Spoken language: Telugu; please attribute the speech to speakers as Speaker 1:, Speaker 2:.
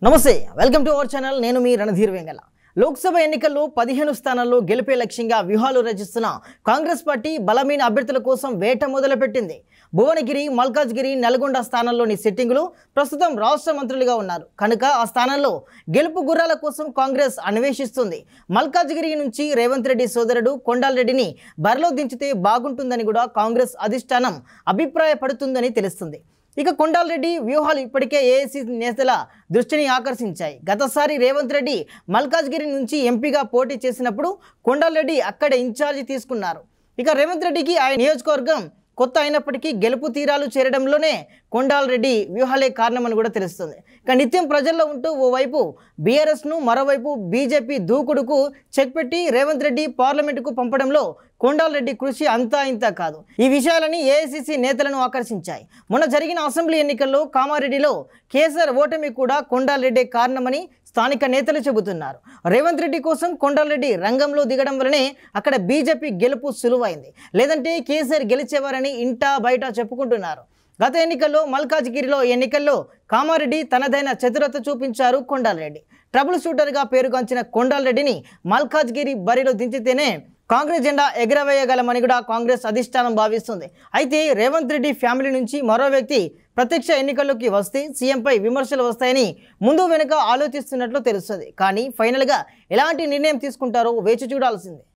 Speaker 1: నమస్తే వెల్కమ్ టు అవర్ ఛానల్ నేను మీ రణధీర్ వెంగళ లోక్సభ ఎన్నికల్లో 15 స్థానాల్లో గెలిపే లక్ష్యంగా వ్యూహాలు రచిస్తున్న కాంగ్రెస్ పార్టీ బలమైన అభ్యర్థుల కోసం వేట మొదలుపెట్టింది భువనగిరి మల్కాజ్గిరి నల్గొండ స్థానాల్లోని సిట్టింగులు ప్రస్తుతం రాష్ట్ర మంత్రులుగా ఉన్నారు కనుక ఆ స్థానాల్లో గెలుపు గుర్రాల కోసం కాంగ్రెస్ అన్వేషిస్తుంది మల్కాజ్గిరి నుంచి రేవంత్ రెడ్డి సోదరుడు కొండాలరెడ్డిని బరిలో దించితే బాగుంటుందని కూడా కాంగ్రెస్ అధిష్టానం అభిప్రాయపడుతుందని తెలుస్తుంది ఇక కొండాలరెడ్డి వ్యూహాలు ఇప్పటికే ఏఐసీ నేతల దృష్టిని ఆకర్షించాయి గతసారి రేవంత్ రెడ్డి మల్కాజ్గిరి నుంచి ఎంపీగా పోటీ చేసినప్పుడు కొండాలరెడ్డి అక్కడ ఇన్ఛార్జి తీసుకున్నారు ఇక రేవంత్ రెడ్డికి ఆయన నియోజకవర్గం కొత్త అయినప్పటికీ గెలుపు తీరాలు చేరడంలోనే కొండాలరెడ్డి వ్యూహాలే కారణమని కూడా తెలుస్తుంది ఇక నిత్యం ప్రజల్లో ఉంటూ ఓవైపు బీఆర్ఎస్ను మరోవైపు బీజేపీ దూకుడుకు చెక్ పెట్టి రేవంత్ రెడ్డి పార్లమెంటుకు పంపడంలో కొండాలరెడ్డి కృషి అంతా ఇంత కాదు ఈ విషయాలని ఏఐసీసీ నేతలను ఆకర్షించాయి మొన్న జరిగిన అసెంబ్లీ ఎన్నికల్లో కామారెడ్డిలో కేసీఆర్ ఓటమి కూడా కొండాలరెడ్డి కారణమని స్థానిక నేతలు చెబుతున్నారు రేవంత్ రెడ్డి కోసం కొండాలరెడ్డి రంగంలో దిగడం వల్లనే అక్కడ బీజేపీ గెలుపు సులువైంది లేదంటే కేసీఆర్ గెలిచేవారని ఇంటా బయట చెప్పుకుంటున్నారు గత ఎన్నికల్లో మల్కాజ్గిరిలో ఎన్నికల్లో కామారెడ్డి తనదైన చతురత చూపించారు కొండాలరెడ్డి ట్రబుల్ షూటర్గా పేరుగాంచిన కొండాలరెడ్డిని మల్కాజ్గిరి బరిలో దించితేనే కాంగ్రెస్ జెండా ఎగరవేయగలమని కూడా కాంగ్రెస్ అధిష్టానం భావిస్తుంది అయితే రేవంత్ రెడ్డి ఫ్యామిలీ నుంచి మరో వ్యక్తి ప్రత్యక్ష ఎన్నికల్లోకి వస్తే సీఎంపై విమర్శలు వస్తాయని ముందు వెనుక ఆలోచిస్తున్నట్లు తెలుస్తుంది కానీ ఫైనల్గా ఎలాంటి నిర్ణయం తీసుకుంటారో వేచి చూడాల్సిందే